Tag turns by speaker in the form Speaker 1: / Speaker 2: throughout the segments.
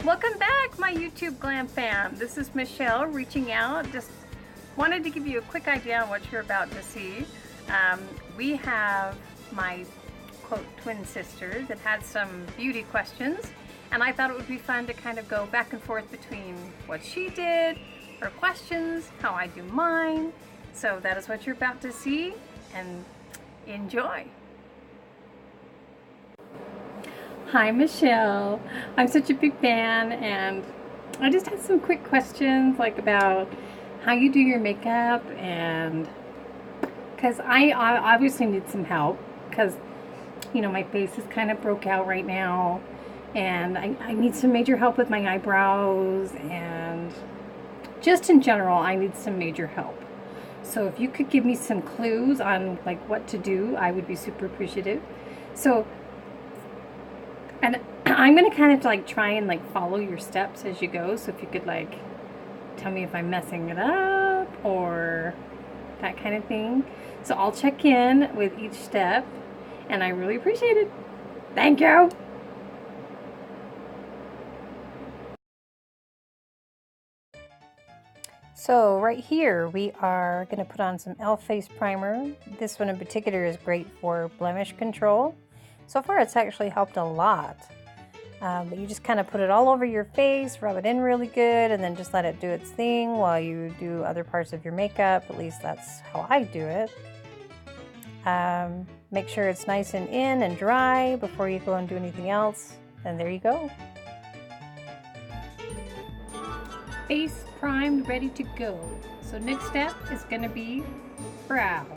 Speaker 1: Welcome back, my YouTube Glam fam. This is Michelle reaching out. Just wanted to give you a quick idea on what you're about to see. We have my quote twin sister that had some beauty questions, and I thought it would be fun to kind of go back and forth between what she did, her questions, how I do mine. So that is what you're about to see, and enjoy. Hi Michelle, I'm such a big fan, and I just had some quick questions like about how you do your makeup, and because I obviously need some help because my face is kind of broke out right now, and I need some major help with my eyebrows, and just in general I need some major help. So if you could give me some clues on like what to do, I would be super appreciative. So and I'm going to kind of like try and like follow your steps as you go. So if you could like tell me if I'm messing it up or that kind of thing. So I'll check in with each step, and I really appreciate it. Thank you. So right here we are going to put on some e.l.f. face primer. This one in particular is great for blemish control. So far it's actually helped a lot. But you just kind of put it all over your face, rub it in really good, and then just let it do its thing while you do other parts of your makeup. At least that's how I do it. Make sure it's nice and in and dry before you go and do anything else. And there you go. Face primed, ready to go. So next step is going to be brows.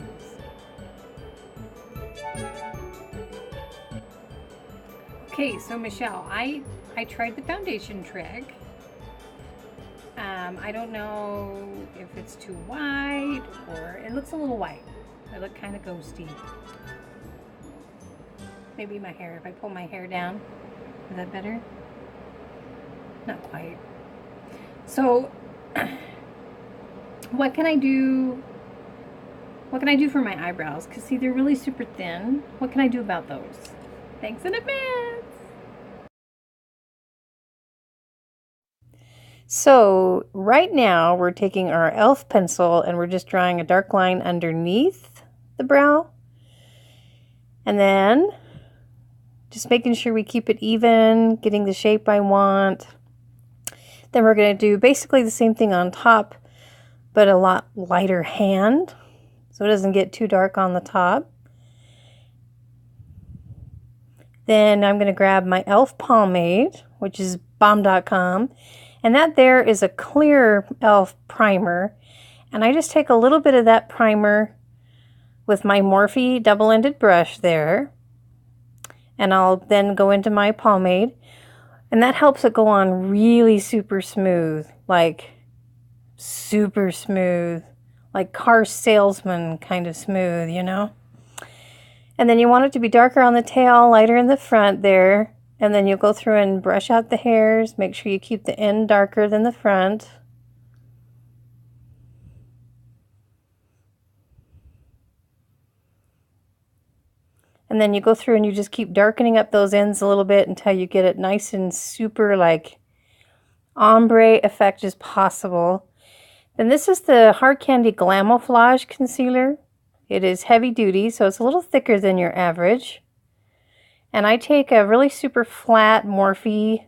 Speaker 1: Okay, so Michelle, I tried the foundation trick. I don't know if it's too white or it looks a little white. I look kind of ghosty. Maybe my hair, if I pull my hair down, is that better? Not quite. So, what can I do? What can I do for my eyebrows? Because see, they're really super thin. What can I do about those? Thanks in advance. So right now we're taking our e.l.f. pencil and we're just drawing a dark line underneath the brow. And then just making sure we keep it even, getting the shape I want. Then we're going to do basically the same thing on top, but a lot lighter hand, so it doesn't get too dark on the top. Then I'm going to grab my e.l.f. pomade, which is bomb.com. And that there is a clear e.l.f. primer. And I just take a little bit of that primer with my Morphe double-ended brush there. And I'll then go into my pomade. And that helps it go on really super smooth. Like super smooth. Like car salesman kind of smooth, you know? And then you want it to be darker on the tail, lighter in the front there. And then you'll go through and brush out the hairs. Make sure you keep the end darker than the front. And then you go through and you just keep darkening up those ends a little bit until you get it nice and super like ombre effect as possible. And this is the Hard Candy Glamouflage Concealer. It is heavy duty, so it's a little thicker than your average. And I take a really super flat Morphe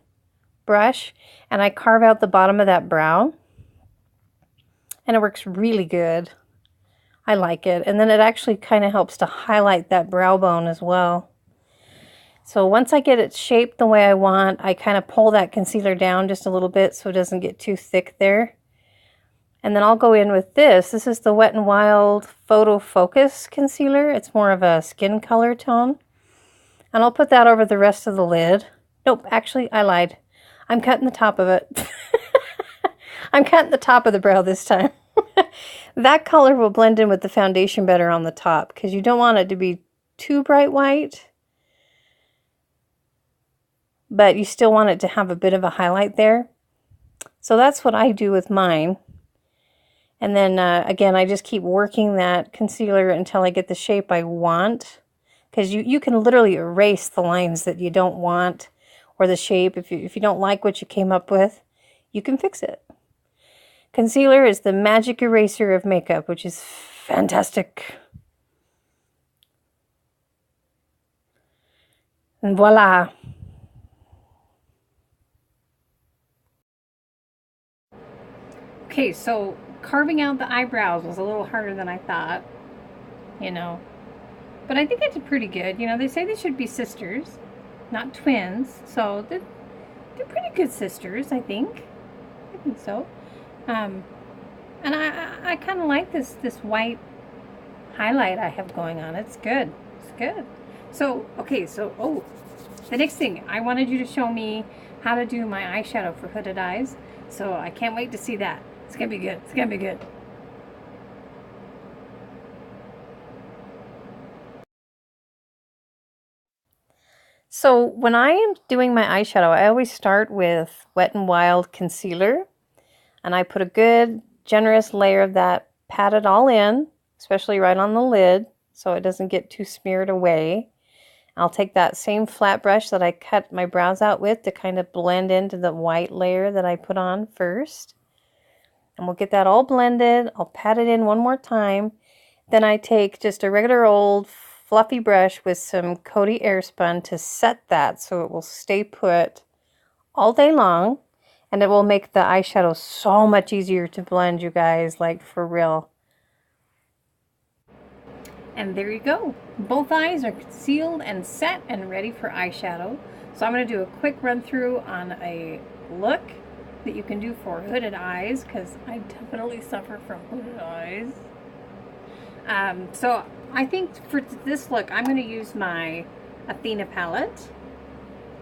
Speaker 1: brush and I carve out the bottom of that brow. And it works really good. I like it. And then it actually kind of helps to highlight that brow bone as well. So once I get it shaped the way I want, I kind of pull that concealer down just a little bit so it doesn't get too thick there. And then I'll go in with this. This is the Wet n Wild Photo Focus Concealer. It's more of a skin color tone. And I'll put that over the rest of the lid. Nope, actually, I lied. I'm cutting the top of it. I'm cutting the top of the brow this time. That color will blend in with the foundation better on the top because you don't want it to be too bright white. But you still want it to have a bit of a highlight there. So that's what I do with mine. And then, again, I just keep working that concealer until I get the shape I want. Because you can literally erase the lines that you don't want or the shape. If you don't like what you came up with, you can fix it. Concealer is the magic eraser of makeup, which is fantastic. And voila. Okay, so carving out the eyebrows was a little harder than I thought, you know. But I think I did pretty good. You know, they say they should be sisters, not twins. So they're pretty good sisters, I think. I think so. And I kind of like this white highlight I have going on. It's good. It's good. So, okay, so, the next thing, I wanted you to show me how to do my eyeshadow for hooded eyes. So I can't wait to see that. It's going to be good. It's going to be good. So when I am doing my eyeshadow, I always start with Wet n Wild concealer. And I put a good, generous layer of that, pat it all in, especially right on the lid, so it doesn't get too smeared away. I'll take that same flat brush that I cut my brows out with to kind of blend into the white layer that I put on first. And we'll get that all blended. I'll pat it in one more time. Then I take just a regular old fluffy brush with some Coty Airspun to set that so it will stay put all day long. And it will make the eyeshadow so much easier to blend, you guys, like for real. And there you go. Both eyes are concealed and set and ready for eyeshadow. So I'm going to do a quick run through on a look that you can do for hooded eyes, because I definitely suffer from hooded eyes. So I think for this look, I'm going to use my Athena palette,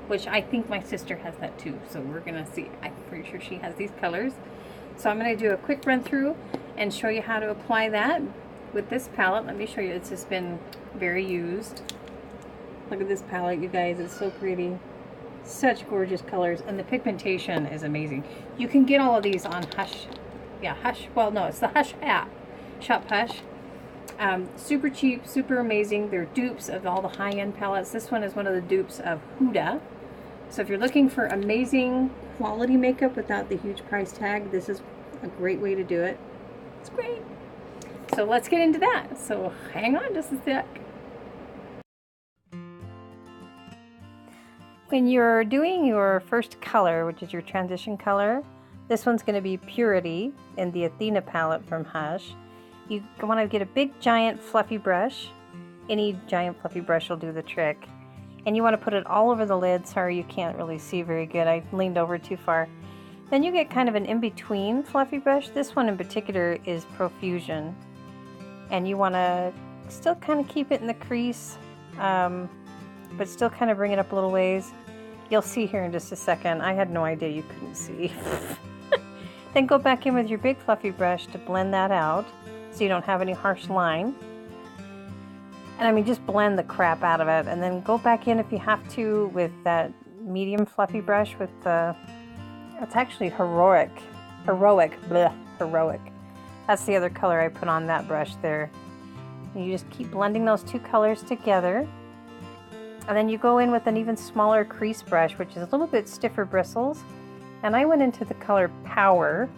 Speaker 1: which I think my sister has that too. So we're going to see. I'm pretty sure she has these colors. So I'm going to do a quick run through and show you how to apply that with this palette. Let me show you. It's just been very used. Look at this palette, you guys. It's so pretty. Such gorgeous colors. And the pigmentation is amazing. You can get all of these on Hush. Yeah, Hush. Well, no, it's the Hush app. Shop Hush. Super cheap, super amazing. They're dupes of all the high-end palettes. This one is one of the dupes of Huda. So if you're looking for amazing quality makeup without the huge price tag, this is a great way to do it. It's great. So let's get into that. So hang on just a sec. When you're doing your first color, which is your transition color, this one's going to be Purity in the Athena palette from Hush. You want to get a big giant fluffy brush. Any giant fluffy brush will do the trick. And you want to put it all over the lid. Sorry, you can't really see very good. I leaned over too far. Then you get kind of an in-between fluffy brush. This one in particular is Profusion. And you want to still kind of keep it in the crease, but still kind of bring it up a little ways. You'll see here in just a second. I had no idea you couldn't see. Then go back in with your big fluffy brush to blend that out so you don't have any harsh line. And I mean, just blend the crap out of it. And then go back in if you have to with that medium fluffy brush with the, it's actually Heroic. That's the other color I put on that brush there. And you just keep blending those two colors together. And then you go in with an even smaller crease brush, which is a little bit stiffer bristles. And I went into the color Power.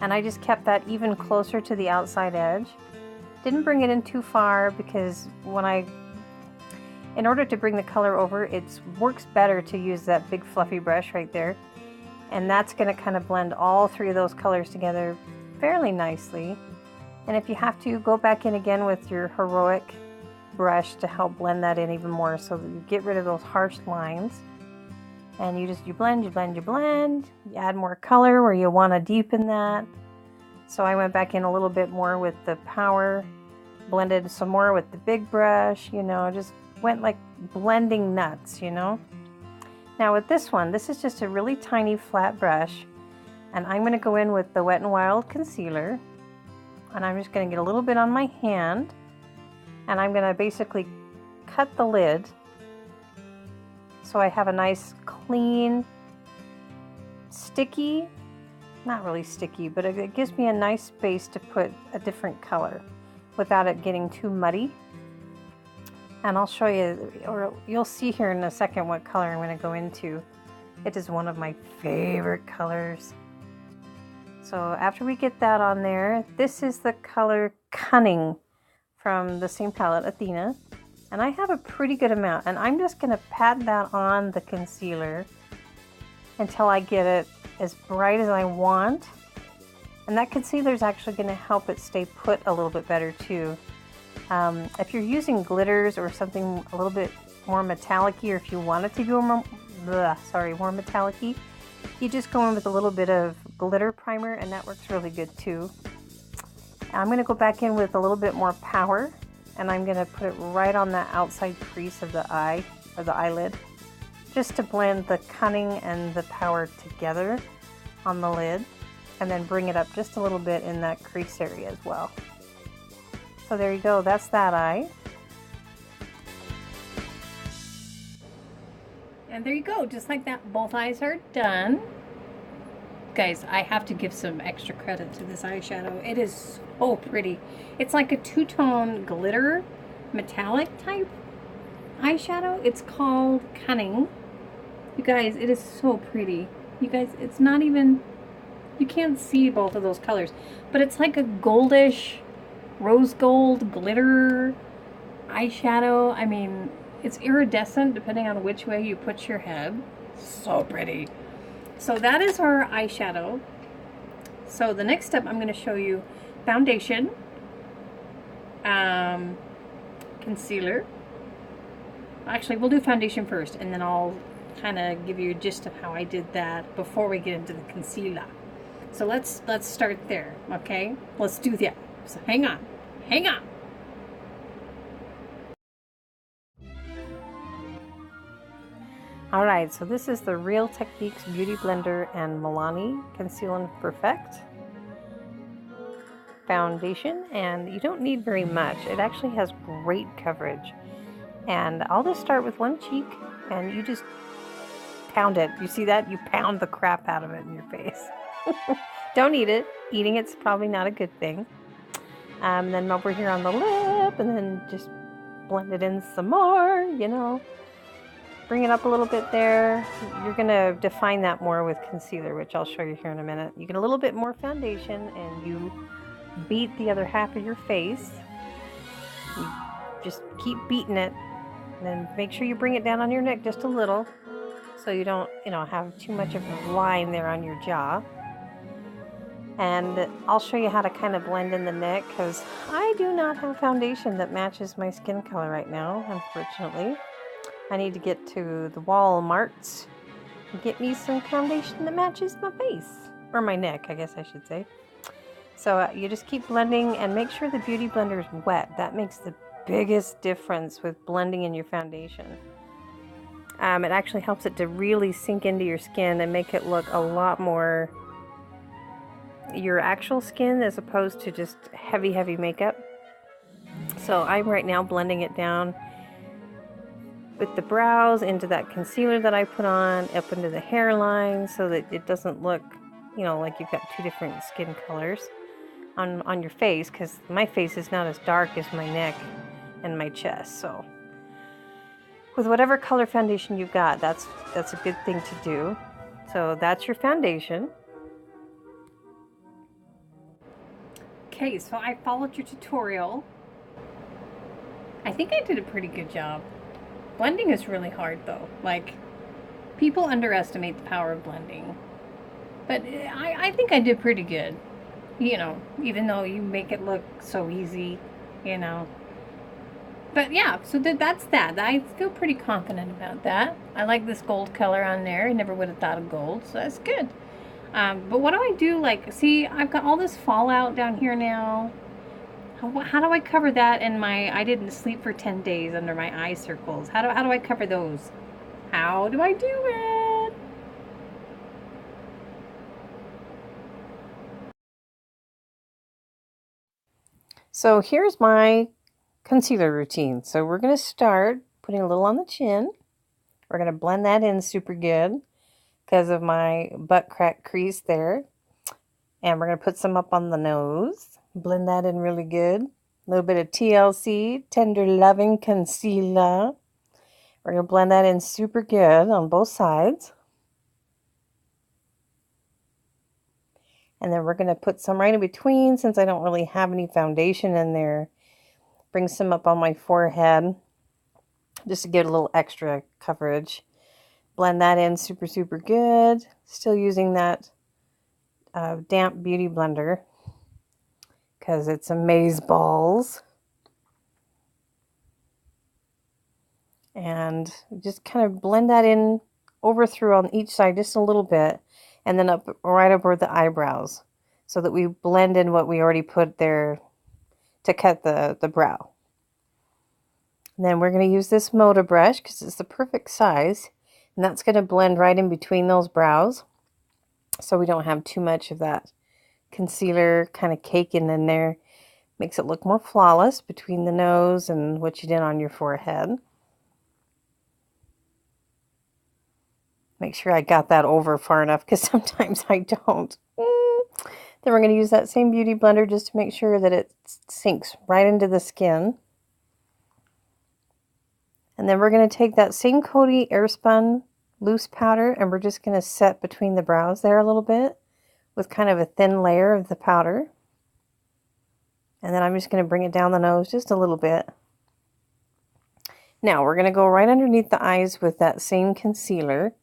Speaker 1: And I just kept that even closer to the outside edge. Didn't bring it in too far because in order to bring the color over, it works better to use that big fluffy brush right there. And that's going to kind of blend all three of those colors together fairly nicely. And if you have to, go back in again with your Heroic brush to help blend that in even more so that you get rid of those harsh lines. And you blend, you add more color where you want to deepen that. So I went back in a little bit more with the Power, blended some more with the big brush, you know, just went like blending nuts, you know. Now with this one, this is just a really tiny flat brush, and I'm going to go in with the Wet n Wild concealer, and I'm just going to get a little bit on my hand, and I'm going to basically cut the lid so I have a nice clean, sticky, not really sticky, but it gives me a nice space to put a different color without it getting too muddy. And I'll show you, or you'll see here in a second what color I'm going to go into. It is one of my favorite colors. So after we get that on there, this is the color Cunning from the same palette, Athena. And I have a pretty good amount, and I'm just going to pat that on the concealer until I get it as bright as I want. And that concealer is actually going to help it stay put a little bit better too. If you're using glitters or something a little bit more metallic-y, or if you want it to be more metallic-y, you just go in with a little bit of glitter primer, and that works really good too. I'm going to go back in with a little bit more power, and I'm going to put it right on the outside crease of the eye, or the eyelid, just to blend the Cunning and the power together on the lid, and then bring it up just a little bit in that crease area as well. So there you go, that's that eye. And there you go, just like that, both eyes are done. Guys, I have to give some extra credit to this eyeshadow. It is so pretty. It's like a two-tone glitter, metallic type eyeshadow. It's called Cunning. You guys, it is so pretty. You guys, it's not even, you can't see both of those colors, but it's like a goldish, rose gold glitter eyeshadow. I mean, it's iridescent depending on which way you put your head. So pretty. So that is our eyeshadow. So the next step, I'm going to show you foundation, concealer. Actually, we'll do foundation first, and then I'll kind of give you a gist of how I did that before we get into the concealer. So let's start there, okay? Let's do that. So hang on. Alright, so this is the Real Techniques Beauty Blender and Milani Conceal and Perfect foundation, and you don't need very much. It actually has great coverage. And I'll just start with one cheek, and you just pound it. You see that? You pound the crap out of it in your face. Don't eat it. Eating it's probably not a good thing. Then over here on the lip, and then just blend it in some more, you know. Bring it up a little bit there. You're going to define that more with concealer, which I'll show you here in a minute. You get a little bit more foundation, and you beat the other half of your face. You just keep beating it, and then make sure you bring it down on your neck just a little, so you don't, have too much of a line there on your jaw. And I'll show you how to kind of blend in the neck, because I do not have foundation that matches my skin color right now, unfortunately. I need to get to the Walmarts and get me some foundation that matches my face, or my neck, I guess I should say. So you just keep blending, and make sure the Beauty Blender is wet. That makes the biggest difference with blending in your foundation. It actually helps it to really sink into your skin and make it look a lot more your actual skin, as opposed to just heavy makeup. So I'm right now blending it down with the brows into that concealer that I put on, up into the hairline, so that it doesn't look, like you've got two different skin colors on your face, because my face is not as dark as my neck and my chest. So with whatever color foundation you've got, that's a good thing to do. So that's your foundation. Okay, so I followed your tutorial. I think I did a pretty good job. Blending is really hard though. Like, people underestimate the power of blending. But I think I did pretty good. Even though you make it look so easy, But yeah, so that's that. I feel pretty confident about that. I like this gold color on there. I never would have thought of gold, so that's good. But what do I do? Like, see, I've got all this fallout down here now. How do I cover that in I didn't sleep for 10 days under my eye circles? How do I cover those? How do I do it? So here's my concealer routine. So we're going to start putting a little on the chin. We're going to blend that in super good because of my butt crack crease there. And we're going to put some up on the nose. Blend that in really good. A little bit of TLC, Tender Loving Concealer. We're going to blend that in super good on both sides. And then we're going to put some right in between since I don't really have any foundation in there. Bring some up on my forehead just to get a little extra coverage. Blend that in super, super good. Still using that damp beauty blender because it's amaze balls. And just kind of blend that in over through on each side just a little bit, and then up right over the eyebrows so that we blend in what we already put there to cut the brow. And then we're going to use this Moda brush because it's the perfect size, and that's going to blend right in between those brows so we don't have too much of that concealer kind of caking in there. Makes it look more flawless between the nose and what you did on your forehead. Make sure I got that over far enough because sometimes I don't. Then we're going to use that same beauty blender just to make sure that it sinks right into the skin. And then we're going to take that same Coty Airspun loose powder and we're just going to set between the brows there a little bit with kind of a thin layer of the powder. And then I'm just going to bring it down the nose just a little bit. Now we're going to go right underneath the eyes with that same concealer.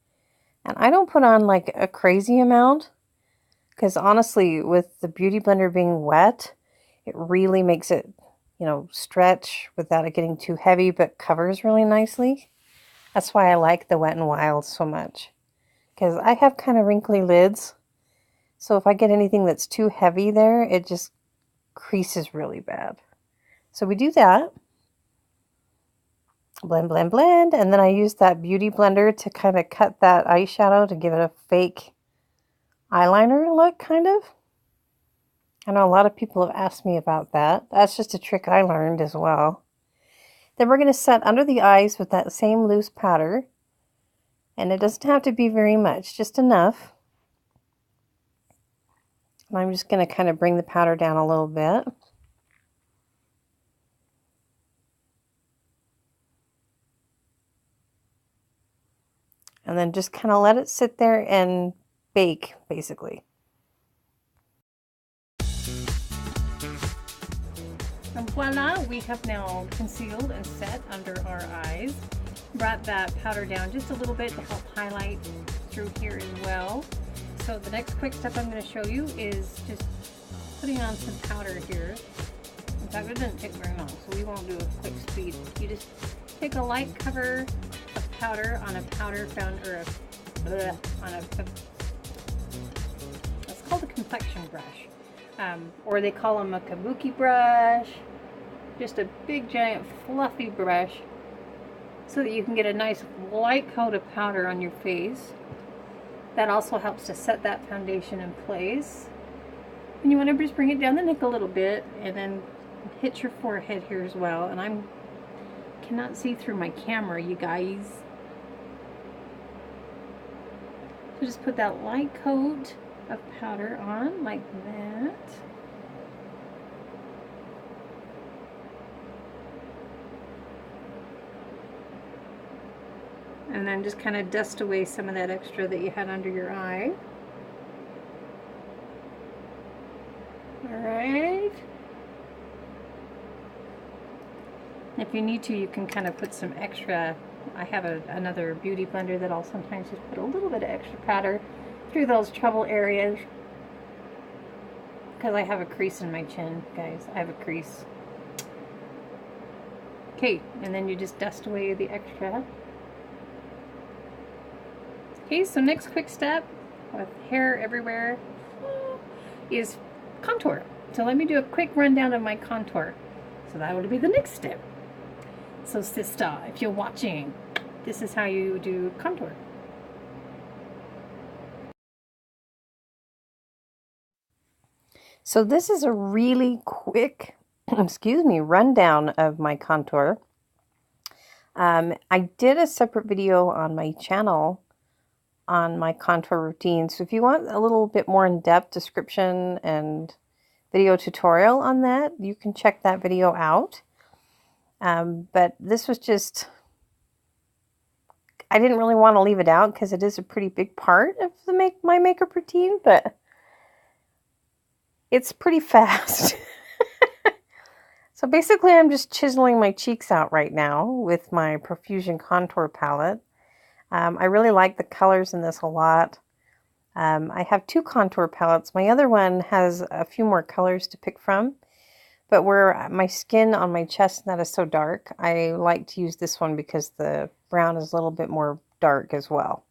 Speaker 1: And I don't put on like a crazy amount because honestly, with the beauty blender being wet, it really makes it, you know, stretch without it getting too heavy, but covers really nicely. That's why I like the Wet n Wild so much, because I have kind of wrinkly lids. So if I get anything that's too heavy there, it just creases really bad. So we do that. Blend, blend, blend. And then I use that beauty blender to kind of cut that eyeshadow to give it a fake eyeliner look, kind of. I know a lot of people have asked me about that. That's just a trick I learned as well. Then we're going to set under the eyes with that same loose powder. And it doesn't have to be very much, just enough. And I'm just going to kind of bring the powder down a little bit. And then just kind of let it sit there and bake, basically. And voila, we have now concealed and set under our eyes. Brought that powder down just a little bit to help highlight through here as well. So the next quick step I'm going to show you is just putting on some powder here. In fact, it doesn't take very long, so we won't do a quick speed. You just take a light cover of powder on a powder found, or it's called a complexion brush. Or they call them a kabuki brush. Just a big giant fluffy brush so that you can get a nice light coat of powder on your face. That also helps to set that foundation in place. And you want to just bring it down the neck a little bit and then hit your forehead here as well. And I cannot see through my camera, you guys. So just put that light coat of powder on like that. And then just kind of dust away some of that extra that you had under your eye. Alright. If you need to, you can kind of put some extra. I have another beauty blender that I'll sometimes just put a little bit of extra powder through those trouble areas. Because I have a crease in my chin, guys. I have a crease. Okay, and then you just dust away the extra. Okay, so next quick step, with hair everywhere, is contour. So let me do a quick rundown of my contour. So that would be the next step. So sister, if you're watching, this is how you do contour. So this is a really quick, excuse me, rundown of my contour. I did a separate video on my channel on my contour routine. So if you want a little bit more in-depth description and video tutorial on that. You can check that video out. But this was just, I didn't really want to leave it out because it is a pretty big part of my makeup routine, but it's pretty fast. So basically I'm just chiseling my cheeks out right now with my Profusion Contour Palette. I really like the colors in this a lot. I have 2 contour palettes. My other one has a few more colors to pick from, but where my skin on my chestnut is so dark, I like to use this one because the brown is a little bit more dark as well.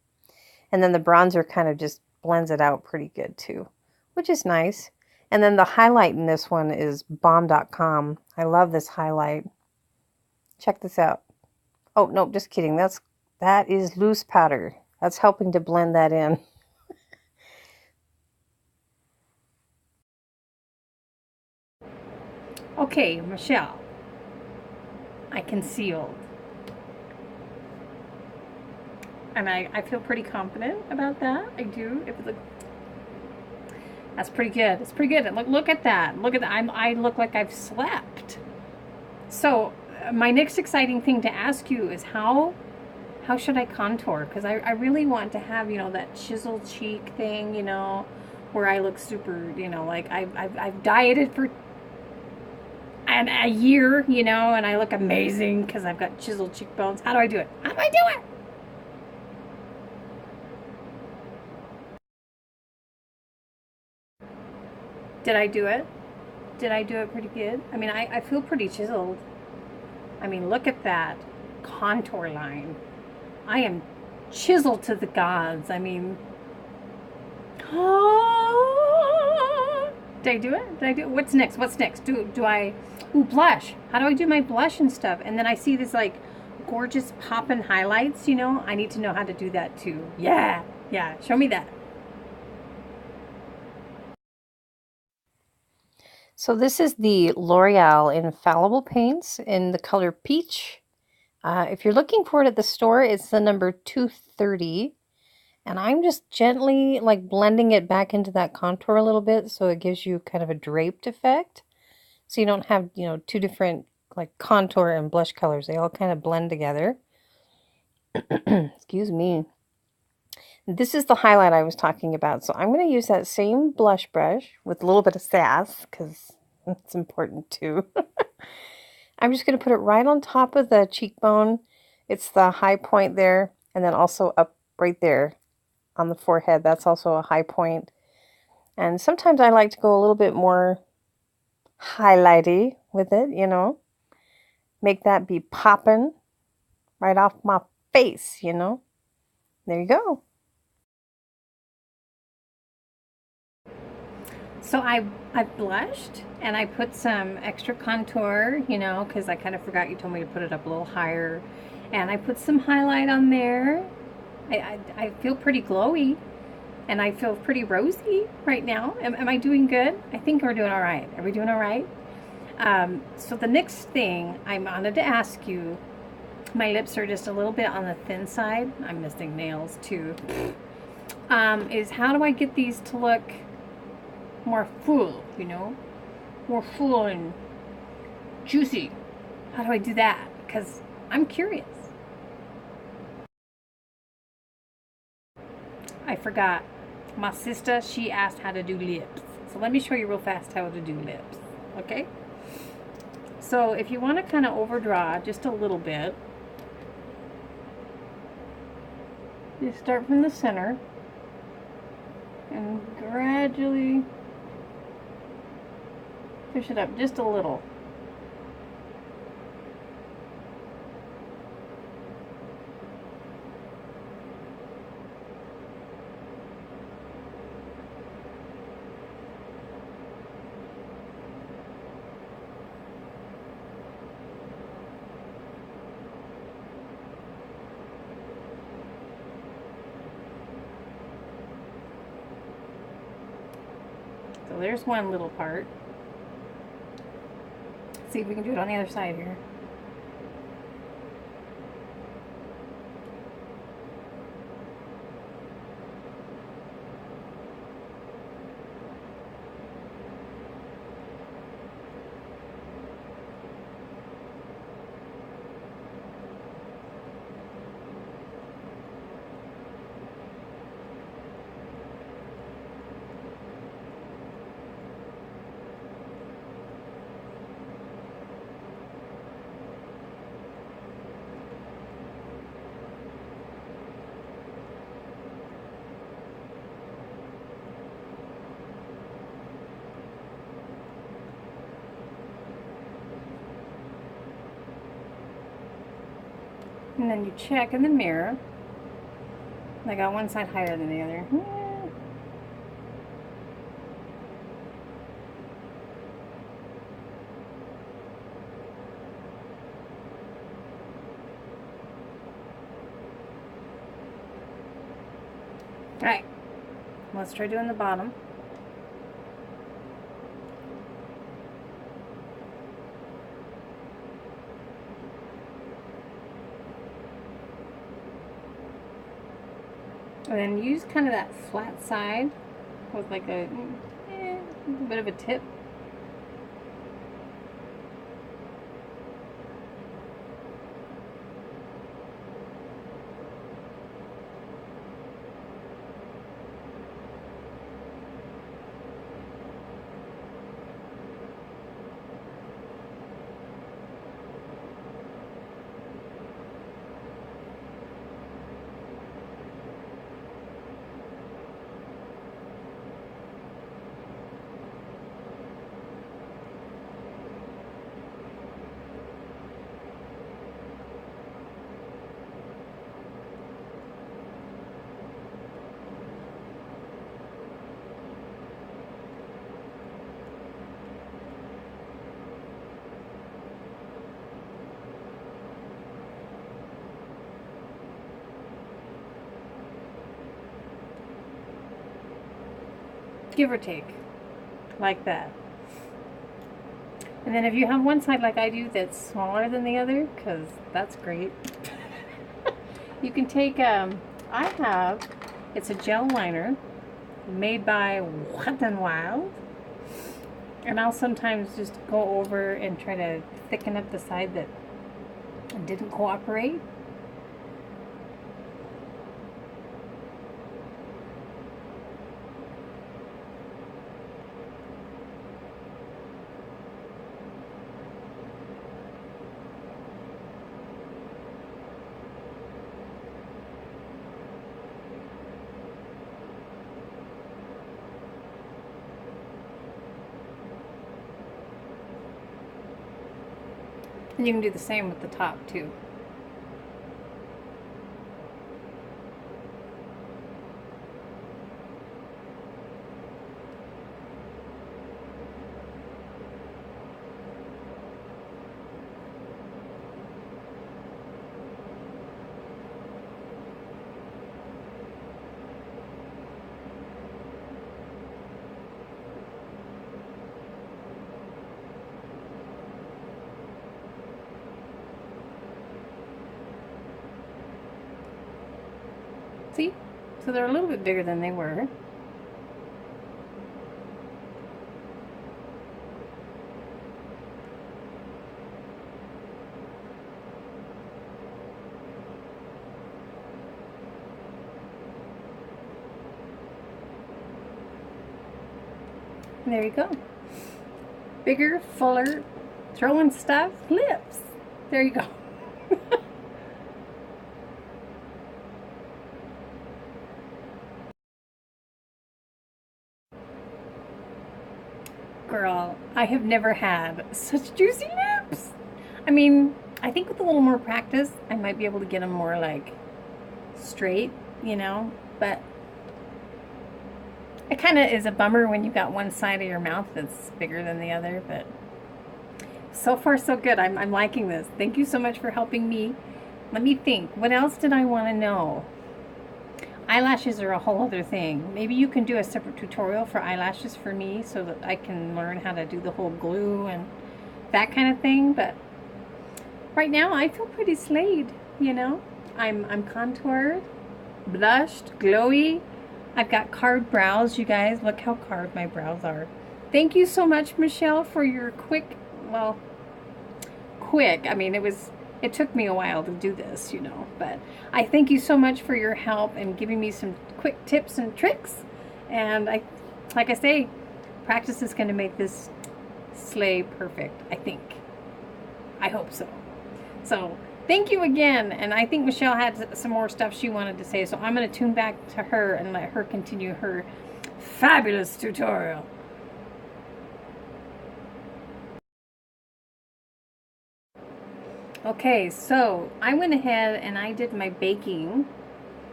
Speaker 1: And then the bronzer kind of just blends it out pretty good too, which is nice. And then the highlight in this one is bomb.com. I love this highlight. Check this out. Oh, no, just kidding. That is loose powder. That's helping to blend that in. Okay, Michelle, I concealed. And I feel pretty confident about that. I do. That's pretty good. It's pretty good. Look at that. Look at that. I look like I've slept. So my next exciting thing to ask you is how should I contour? Because I really want to have, you know, that chiseled cheek thing, you know, where I look super, you know, like I've dieted for a year, you know, and I look amazing because I've got chiseled cheekbones. How do I do it? How do I do it? Did I do it? Did I do it pretty good? I mean, I feel pretty chiseled. I mean, look at that contour line. I am chiseled to the gods. I mean, did I do it? Did I do it? What's next? What's next? Do I, ooh, blush. How do I do my blush and stuff? And then I see this like gorgeous poppin' highlights, you know? I need to know how to do that too. Yeah, show me that. So this is the L'Oreal Infallible Paints in the color Peach. If you're looking for it at the store, it's the number 230. And I'm just gently like blending it back into that contour a little bit so it gives you kind of a draped effect. So you don't have, you know, 2 different like contour and blush colors. They all kind of blend together. Excuse me. This is the highlight I was talking about. So I'm going to use that same blush brush with a little bit of sass because it's important too. I'm just going to put it right on top of the cheekbone. It's the high point there, and then also up right there on the forehead. That's also a high point. And sometimes I like to go a little bit more highlighty with it, you know. Make that be popping right off my face, you know. There you go. So I've blushed and I put some extra contour, you know, because I kind of forgot you told me to put it up a little higher. And I put some highlight on there. I feel pretty glowy and I feel pretty rosy right now. Am I doing good? I think we're doing all right. Are we doing all right? So the next thing I wanted to ask you, my lips are just a little bit on the thin side. I'm missing nails too. Is how do I get these to look more full, you know, more full and juicy? How do I do that? Because I'm curious. I forgot. My sister, she asked how to do lips. So let me show you real fast how to do lips. Okay? So if you want to kind of overdraw just a little bit, you start from the center and gradually push it up just a little. So there's one little part. Let's see if we can do it on the other side here. And then you check in the mirror. I got one side higher than the other. Alright, let's try doing the bottom. And then use kind of that flat side with like a bit of a tip. Give or take, like that. And then if you have one side like I do that's smaller than the other, because that's great, you can take, it's a gel liner made by Wet n Wild, and I'll sometimes just go over and try to thicken up the side that didn't cooperate. And you can do the same with the top too. See? So they're a little bit bigger than they were. And there you go. Bigger, fuller, throwing stuff, lips. There you go. Girl, I have never had such juicy lips. I mean, I think with a little more practice, I might be able to get them more like straight, you know, but it kind of is a bummer when you've got one side of your mouth that's bigger than the other, but so far so good. I'm liking this. Thank you so much for helping me. Let me think. What else did I want to know? Eyelashes are a whole other thing. Maybe you can do a separate tutorial for eyelashes for me so that I can learn how to do the whole glue and that kind of thing. But right now I feel pretty slayed, you know. I'm contoured, blushed, glowy. I've got carved brows, you guys. Look how carved my brows are. Thank you so much, Michelle, for your quick, I mean, it took me a while to do this, you know, but I thank you so much for your help and giving me some quick tips and tricks. And like I say, practice is going to make this slay perfect, I think. I hope so. So thank you again. And I think Michelle had some more stuff she wanted to say, so I'm going to tune back to her and let her continue her fabulous tutorial. Okay, so I went ahead and I did my baking,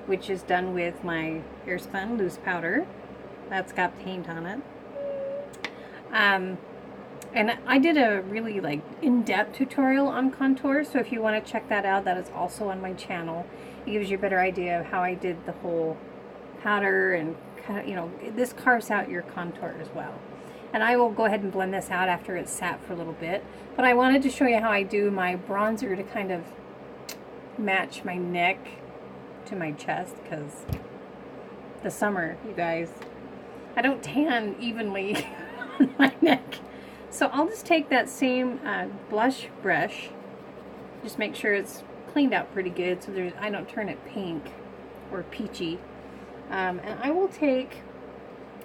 Speaker 1: which is done with my airspun loose powder. That's got paint on it. And I did a really like in-depth tutorial on contour, so if you want to check that out, that is also on my channel. It gives you a better idea of how I did the whole powder, and kind of, you know, this carves out your contour as well. And I will go ahead and blend this out after it's sat for a little bit. But I wanted to show you how I do my bronzer to kind of match my neck to my chest, because the summer, you guys, I don't tan evenly on my neck. So I'll just take that same blush brush, just make sure it's cleaned out pretty good so I don't turn it pink or peachy. And I will take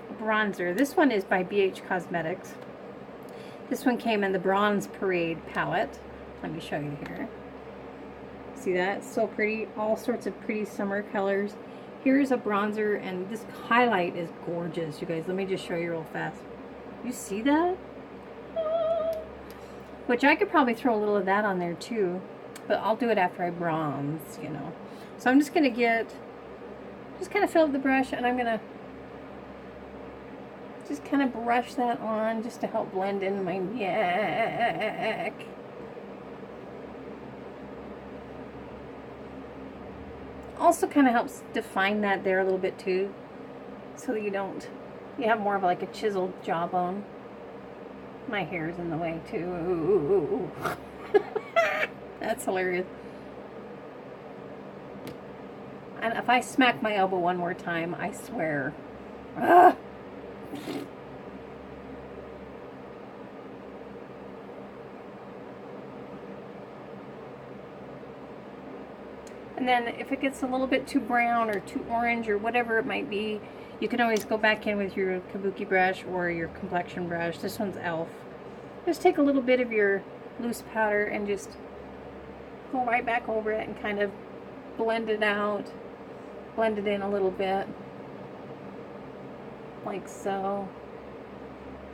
Speaker 1: a bronzer. This one is by BH Cosmetics. This one came in the Bronze Parade palette. Let me show you here. See that? It's so pretty. All sorts of pretty summer colors. Here's a bronzer, and this highlight is gorgeous, you guys. Let me just show you real fast. You see that? Which I could probably throw a little of that on there too, but I'll do it after I bronze, you know. So I'm just gonna just kind of fill up the brush, and I'm gonna just kind of brush that on just to help blend in my neck. Also kind of helps define that there a little bit too, so that you have more of like a chiseled jawbone. My hair's in the way too. That's hilarious. And if I smack my elbow one more time, I swear. Ugh. And then if it gets a little bit too brown or too orange or whatever it might be, you can always go back in with your kabuki brush or your complexion brush. This one's e.l.f. Just take a little bit of your loose powder and just go right back over it and kind of blend it out. Blend it in a little bit. Like so.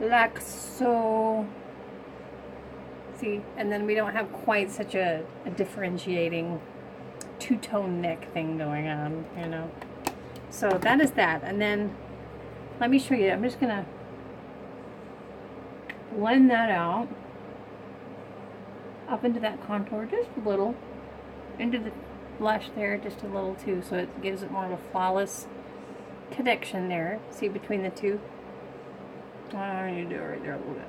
Speaker 1: Like so. See? And then we don't have quite such a differentiating two-tone neck thing going on, you know. So that is that. And then let me show you. I'm just gonna blend that out up into that contour just a little, into the blush there just a little too, so it gives it more of a flawless connection there. See, between the two. You do it right there a little bit.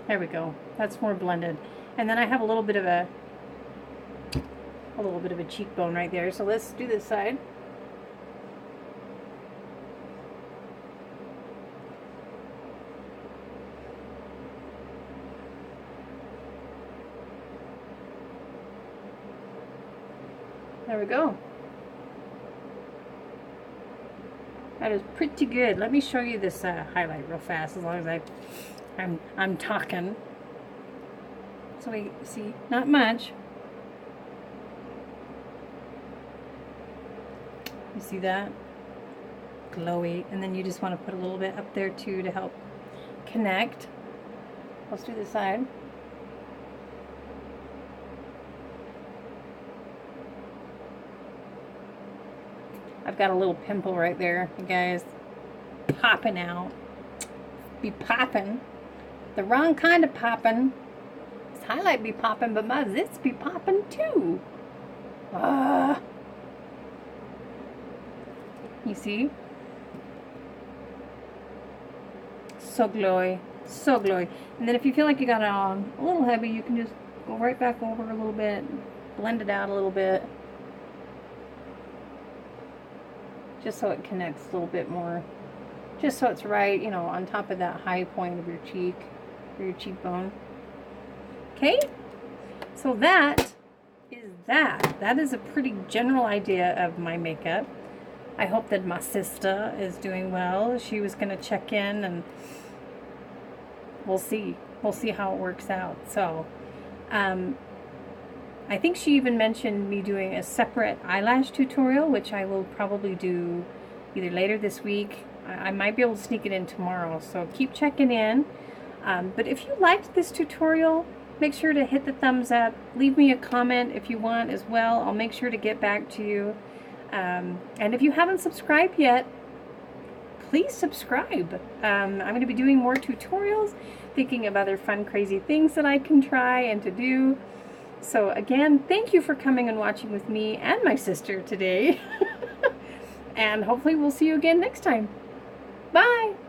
Speaker 1: There we go. That's more blended. And then I have a little bit of a cheekbone right there. So let's do this side. There we go. That is pretty good. Let me show you this highlight real fast, as long as I'm talking. So we see, not much. You see that? Glowy. And then you just want to put a little bit up there too to help connect. Let's do this side. I've got a little pimple right there, you guys. Popping out. Be popping. The wrong kind of popping. This highlight be popping, but my zits be popping too. You see? So glowy. So glowy. And then if you feel like you got it on a little heavy, you can just go right back over a little bit. Blend it out a little bit. Just so it connects a little bit more. Just so it's right, you know, on top of that high point of your cheek, or your cheekbone. Okay? So that is that. That is a pretty general idea of my makeup. I hope that my sister is doing well. She was going to check in, and we'll see. We'll see how it works out. So, I think she even mentioned me doing a separate eyelash tutorial, which I will probably do either later this week I might be able to sneak it in tomorrow, so keep checking in. But if you liked this tutorial, make sure to hit the thumbs up. Leave me a comment if you want as well. I'll make sure to get back to you. And if you haven't subscribed yet, please subscribe. I'm going to be doing more tutorials, thinking of other fun, crazy things that I can try and to do. So again, thank you for coming and watching with me and my sister today. And hopefully we'll see you again next time. Bye!